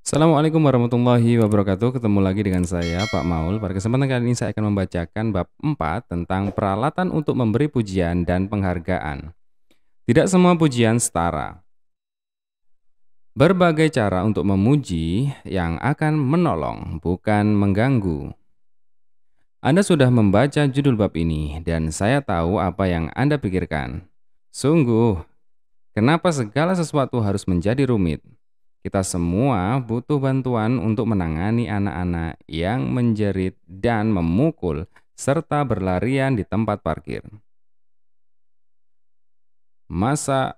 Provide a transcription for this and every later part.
Assalamualaikum warahmatullahi wabarakatuh. Ketemu lagi dengan saya, Pak Maul. Pada kesempatan kali ini saya akan membacakan bab 4 tentang peralatan untuk memberi pujian dan penghargaan. Tidak semua pujian setara. Berbagai cara untuk memuji yang akan menolong, bukan mengganggu. Anda sudah membaca judul bab ini dan saya tahu apa yang Anda pikirkan. Sungguh, kenapa segala sesuatu harus menjadi rumit? Kita semua butuh bantuan untuk menangani anak-anak yang menjerit dan memukul serta berlarian di tempat parkir. Masa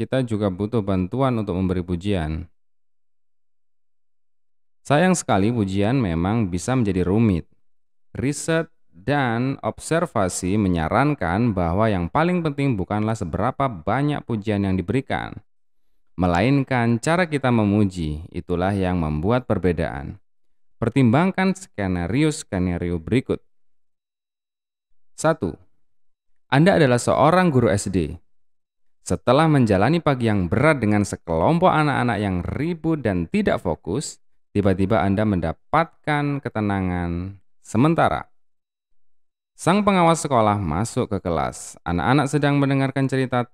kita juga butuh bantuan untuk memberi pujian? Sayang sekali pujian memang bisa menjadi rumit. Riset dan observasi menyarankan bahwa yang paling penting bukanlah seberapa banyak pujian yang diberikan, melainkan cara kita memuji. Itulah yang membuat perbedaan. Pertimbangkan skenario-skenario berikut. 1. Anda adalah seorang guru SD. Setelah menjalani pagi yang berat dengan sekelompok anak-anak yang ribut dan tidak fokus, tiba-tiba Anda mendapatkan ketenangan sementara. Sang pengawas sekolah masuk ke kelas. Anak-anak sedang mendengarkan cerita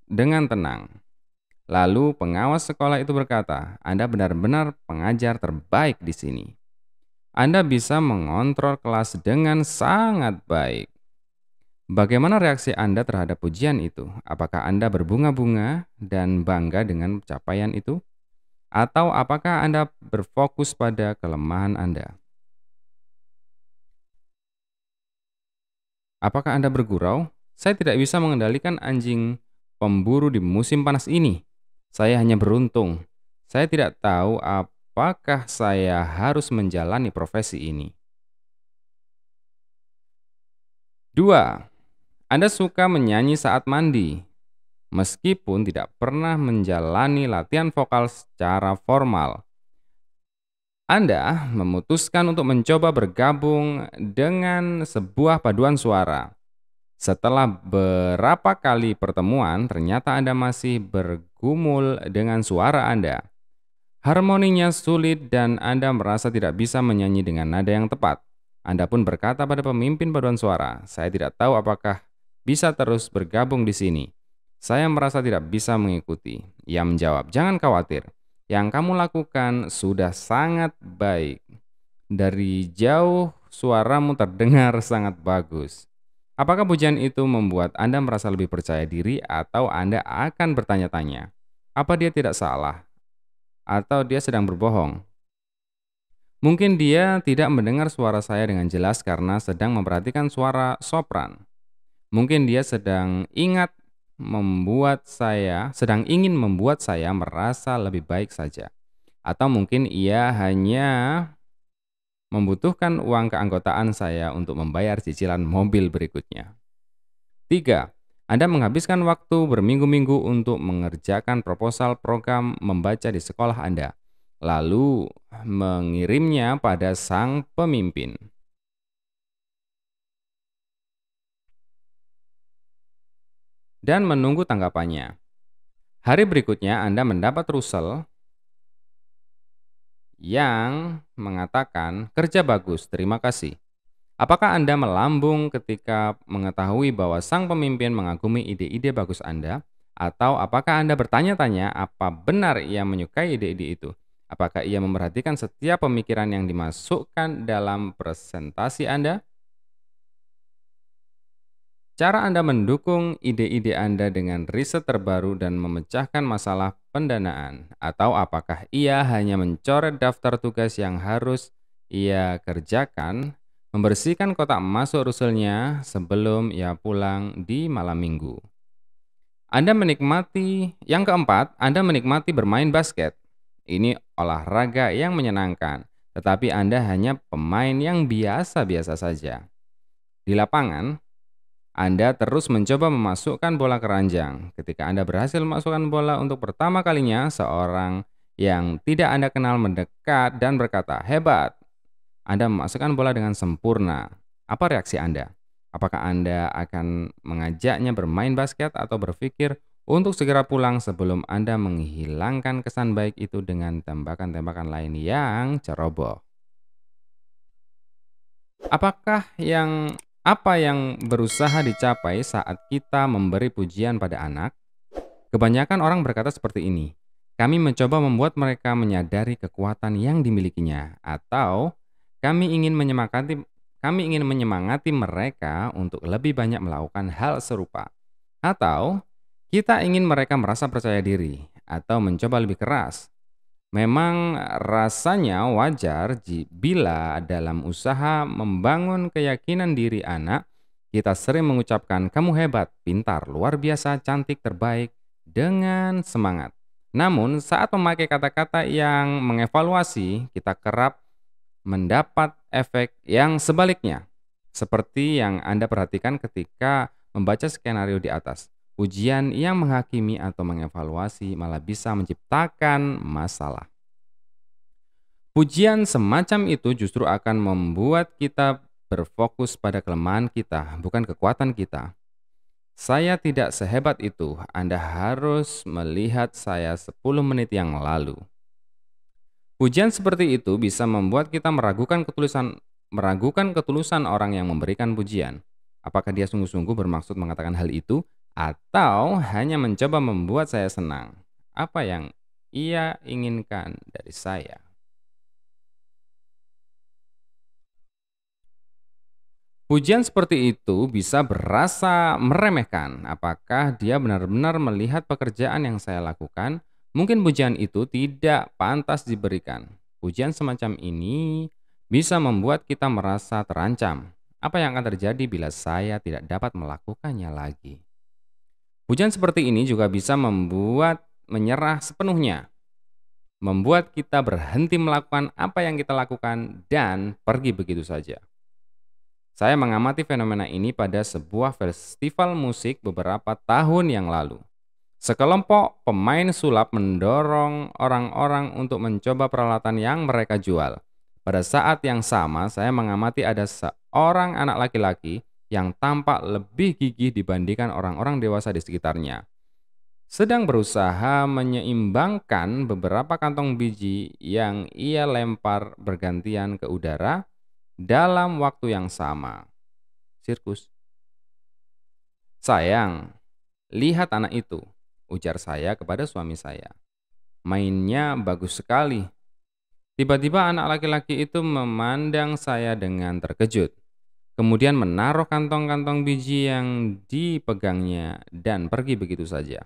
dengan tenang. Lalu pengawas sekolah itu berkata, "Anda benar-benar pengajar terbaik di sini. Anda bisa mengontrol kelas dengan sangat baik." Bagaimana reaksi Anda terhadap pujian itu? Apakah Anda berbunga-bunga dan bangga dengan capaian itu? Atau apakah Anda berfokus pada kelemahan Anda? Apakah Anda bergurau? Saya tidak bisa mengendalikan anjing pemburu di musim panas ini. Saya hanya beruntung. Saya tidak tahu apakah saya harus menjalani profesi ini. 2. Anda suka menyanyi saat mandi, meskipun tidak pernah menjalani latihan vokal secara formal. Anda memutuskan untuk mencoba bergabung dengan sebuah paduan suara. Setelah beberapa kali pertemuan, ternyata Anda masih bergumul dengan suara Anda. Harmoninya sulit dan Anda merasa tidak bisa menyanyi dengan nada yang tepat. Anda pun berkata pada pemimpin paduan suara, "Saya tidak tahu apakah bisa terus bergabung di sini. Saya merasa tidak bisa mengikuti." Ia menjawab, "Jangan khawatir. Yang kamu lakukan sudah sangat baik. Dari jauh suaramu terdengar sangat bagus." Apakah pujian itu membuat Anda merasa lebih percaya diri atau Anda akan bertanya-tanya, apa dia tidak salah atau dia sedang berbohong? Mungkin dia tidak mendengar suara saya dengan jelas karena sedang memperhatikan suara sopran. Mungkin dia sedang ingin membuat saya merasa lebih baik saja. Atau mungkin ia hanya membutuhkan uang keanggotaan saya untuk membayar cicilan mobil berikutnya. 3. Anda menghabiskan waktu berminggu-minggu untuk mengerjakan proposal program membaca di sekolah Anda, lalu mengirimnya pada sang pemimpin. Dan menunggu tanggapannya. Hari berikutnya Anda mendapat Russell yang mengatakan, "Kerja bagus, terima kasih." Apakah Anda melambung ketika mengetahui bahwa sang pemimpin mengagumi ide-ide bagus Anda? Atau apakah Anda bertanya-tanya apa benar ia menyukai ide-ide itu? Apakah ia memperhatikan setiap pemikiran yang dimasukkan dalam presentasi Anda? Cara Anda mendukung ide-ide Anda dengan riset terbaru dan memecahkan masalah pendanaan, atau apakah ia hanya mencoret daftar tugas yang harus ia kerjakan, membersihkan kotak masuk ruselnya sebelum ia pulang di malam minggu. Yang keempat, Anda menikmati bermain basket. Ini olahraga yang menyenangkan, tetapi Anda hanya pemain yang biasa-biasa saja. Di lapangan, Anda terus mencoba memasukkan bola keranjang. Ketika Anda berhasil memasukkan bola untuk pertama kalinya, seorang yang tidak Anda kenal mendekat dan berkata, "Hebat, Anda memasukkan bola dengan sempurna." Apa reaksi Anda? Apakah Anda akan mengajaknya bermain basket atau berpikir, untuk segera pulang sebelum Anda menghilangkan kesan baik itu dengan tembakan-tembakan lain yang ceroboh. Apakah yang apa yang berusaha dicapai saat kita memberi pujian pada anak? Kebanyakan orang berkata seperti ini, kami mencoba membuat mereka menyadari kekuatan yang dimilikinya, atau kami ingin menyemangati mereka untuk lebih banyak melakukan hal serupa. Atau kita ingin mereka merasa percaya diri atau mencoba lebih keras. Memang rasanya wajar bila dalam usaha membangun keyakinan diri anak, kita sering mengucapkan kamu hebat, pintar, luar biasa, cantik, terbaik dengan semangat. Namun saat memakai kata-kata yang mengevaluasi, kita kerap mendapat efek yang sebaliknya. Seperti yang Anda perhatikan ketika membaca skenario di atas. Pujian yang menghakimi atau mengevaluasi malah bisa menciptakan masalah. Pujian semacam itu justru akan membuat kita berfokus pada kelemahan kita, bukan kekuatan kita. Saya tidak sehebat itu, Anda harus melihat saya 10 menit yang lalu. Pujian seperti itu bisa membuat kita meragukan ketulusan orang yang memberikan pujian. Apakah dia sungguh-sungguh bermaksud mengatakan hal itu atau hanya mencoba membuat saya senang? Apa yang ia inginkan dari saya? Pujian seperti itu bisa berasa meremehkan. Apakah dia benar-benar melihat pekerjaan yang saya lakukan? Mungkin pujian itu tidak pantas diberikan. Pujian semacam ini bisa membuat kita merasa terancam. Apa yang akan terjadi bila saya tidak dapat melakukannya lagi? Pujian seperti ini juga bisa membuat menyerah sepenuhnya, membuat kita berhenti melakukan apa yang kita lakukan dan pergi begitu saja. Saya mengamati fenomena ini pada sebuah festival musik beberapa tahun yang lalu. Sekelompok pemain sulap mendorong orang-orang untuk mencoba peralatan yang mereka jual. Pada saat yang sama, saya mengamati ada seorang anak laki-laki yang tampak lebih gigih dibandingkan orang-orang dewasa di sekitarnya. Sedang berusaha menyeimbangkan beberapa kantong biji yang ia lempar bergantian ke udara dalam waktu yang sama. Sirkus. Sayang, lihat anak itu, ujar saya kepada suami saya. Mainnya bagus sekali. Tiba-tiba anak laki-laki itu memandang saya dengan terkejut. Kemudian menaruh kantong-kantong biji yang dipegangnya dan pergi begitu saja.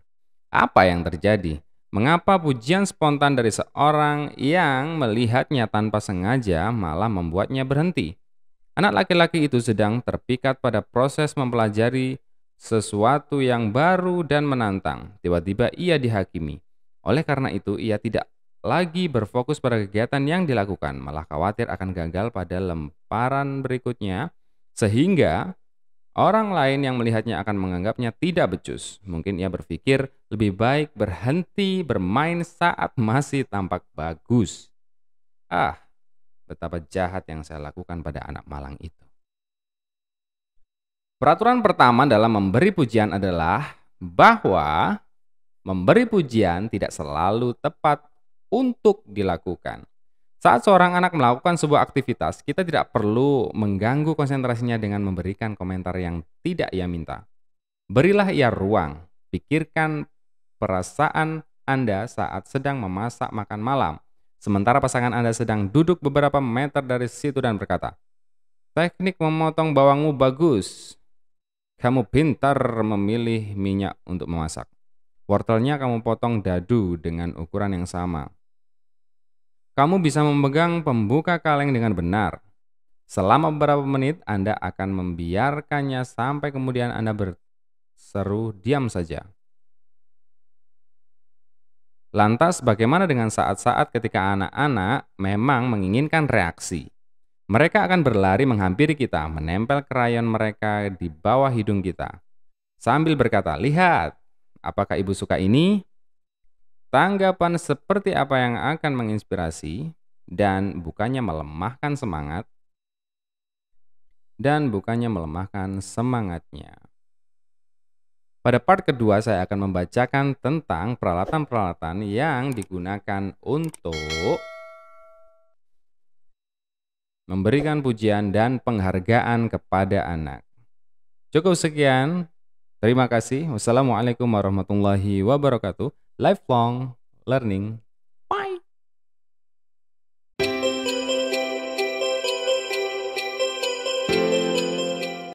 Apa yang terjadi? Mengapa pujian spontan dari seorang yang melihatnya tanpa sengaja malah membuatnya berhenti? Anak laki-laki itu sedang terpikat pada proses mempelajari sesuatu yang baru dan menantang. Tiba-tiba ia dihakimi. Oleh karena itu, ia tidak lagi berfokus pada kegiatan yang dilakukan, malah khawatir akan gagal pada lemparan berikutnya, sehingga orang lain yang melihatnya akan menganggapnya tidak becus. Mungkin ia berpikir lebih baik berhenti bermain saat masih tampak bagus. Ah, betapa jahat yang saya lakukan pada anak malang itu. Peraturan pertama dalam memberi pujian adalah bahwa memberi pujian tidak selalu tepat untuk dilakukan. Saat seorang anak melakukan sebuah aktivitas, kita tidak perlu mengganggu konsentrasinya dengan memberikan komentar yang tidak ia minta. Berilah ia ruang. Pikirkan perasaan Anda saat sedang memasak makan malam, sementara pasangan Anda sedang duduk beberapa meter dari situ dan berkata, "Teknik memotong bawangmu bagus. Kamu pintar memilih minyak untuk memasak. Wortelnya kamu potong dadu dengan ukuran yang sama. Kamu bisa memegang pembuka kaleng dengan benar. Selama beberapa menit Anda akan membiarkannya sampai kemudian Anda berseru diam saja." Lantas bagaimana dengan saat-saat ketika anak-anak memang menginginkan reaksi? Mereka akan berlari menghampiri kita, menempel krayon mereka di bawah hidung kita, sambil berkata, "Lihat, apakah ibu suka ini?" Tanggapan seperti apa yang akan menginspirasi dan bukannya melemahkan semangatnya. Pada part kedua saya akan membacakan tentang peralatan-peralatan yang digunakan untuk memberikan pujian dan penghargaan kepada anak. Cukup sekian. Terima kasih. Wassalamualaikum warahmatullahi wabarakatuh. Lifelong learning.